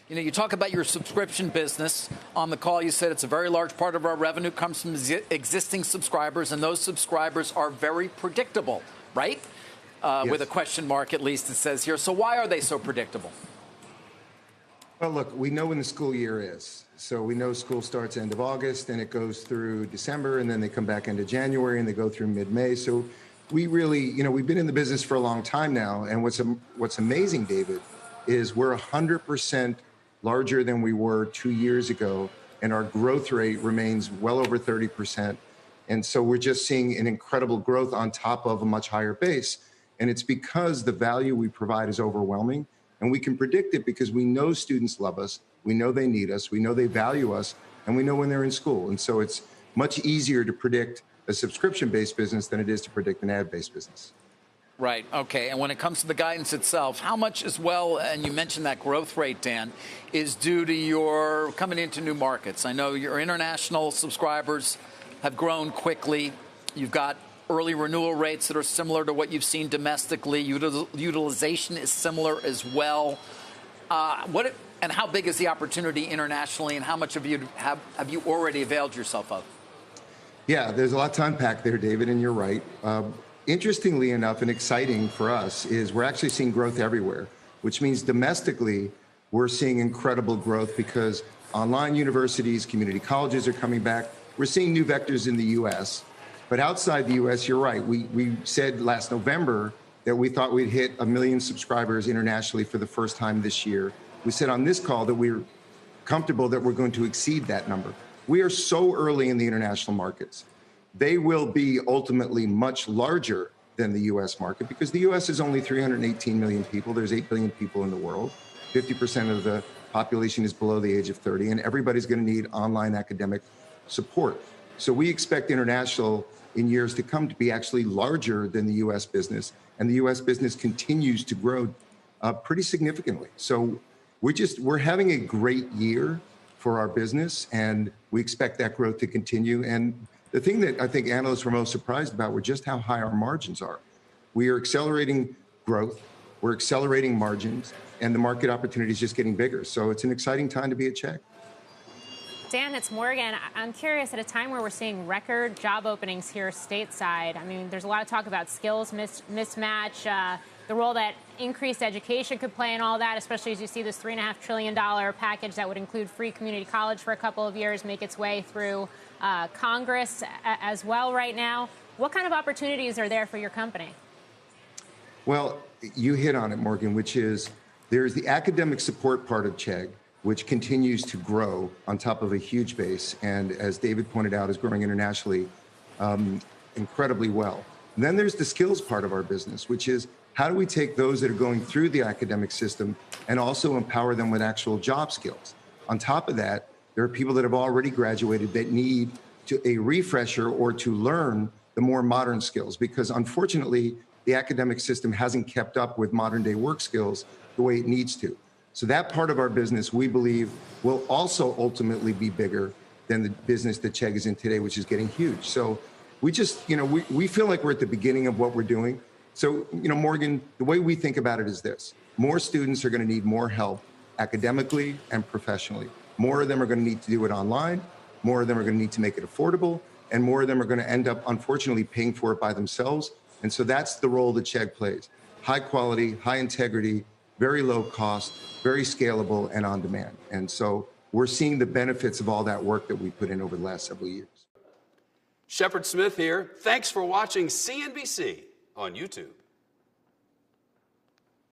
You talk about your subscription business. On the call, you said it's a very large part of our revenue comes from existing subscribers, and those subscribers are very predictable, right? Yes. With a question mark, at least it says here. So why are they so predictable? Well, look, we know when the school year is. So we know school starts end of August, and it goes through December, and then they come back into January, and they go through mid-May. So we really, we've been in the business for a long time now. And what's amazing, David, is we're 100% larger than we were 2 years ago, and our growth rate remains well over 30%. And so we're just seeing an incredible growth on top of a much higher base. And it's because the value we provide is overwhelming, and we can predict it because we know students love us, we know they need us, we know they value us, and we know when they're in school. And so it's much easier to predict a subscription-based business than it is to predict an ad-based business. Right. Okay. And when it comes to the guidance itself, how much as well, and you mentioned that growth rate, Dan, is due to your coming into new markets? I know your international subscribers have grown quickly. You've got early renewal rates that are similar to what you've seen domestically. Utilization is similar as well. And how big is the opportunity internationally, and how much have you already availed yourself of? Yeah, there's a lot to unpack there, David, and you're right. Interestingly enough, and exciting for us, is we're actually seeing growth everywhere, which means domestically we're seeing incredible growth because online universities, community colleges are coming back. We're seeing new vectors in the U.S., but outside the U.S., you're right. We said last November that we thought we'd hit 1 million subscribers internationally for the first time this year. We said on this call that we're comfortable that we're going to exceed that number. We are so early in the international markets. They will be ultimately much larger than the U.S. market because the U.S. is only 318 million people. There's 8 billion people in the world. 50% of the population is below the age of 30, and everybody's going to need online academic support. So we expect international in years to come to be actually larger than the U.S. business, and the U.S. business continues to grow pretty significantly. So we're having a great year for our business, and we expect that growth to continue. And the thing that I think analysts were most surprised about were just how high our margins are. We are accelerating growth, we're accelerating margins, and the market opportunity is just getting bigger. So it's an exciting time to be at Chegg. Dan, it's Morgan. I'm curious, at a time where we're seeing record job openings here stateside, I mean, there's a lot of talk about skills mismatch, the role that increased education could play in all that, especially as you see this $3.5 trillion package that would include free community college for a couple of years make its way through Congress as well right now. What kind of opportunities are there for your company? Well, you hit on it, Morgan, which is there's the academic support part of Chegg, which continues to grow on top of a huge base. And as David pointed out, is growing internationally incredibly well. And then there's the skills part of our business, which is how do we take those that are going through the academic system and also empower them with actual job skills? On top of that, there are people that have already graduated that need a refresher or to learn the more modern skills, because unfortunately, the academic system hasn't kept up with modern day work skills the way it needs to. So that part of our business, we believe, will also ultimately be bigger than the business that Chegg is in today, which is getting huge. So we just, we feel like we're at the beginning of what we're doing. So, Morgan, the way we think about it is this. More students are going to need more help academically and professionally. More of them are going to need to do it online. More of them are going to need to make it affordable. And more of them are going to end up, unfortunately, paying for it by themselves. And so that's the role that Chegg plays. High quality, high integrity, very low cost, very scalable, and on demand. And so we're seeing the benefits of all that work that we put in over the last several years. Shepard Smith here. Thanks for watching CNBC on YouTube.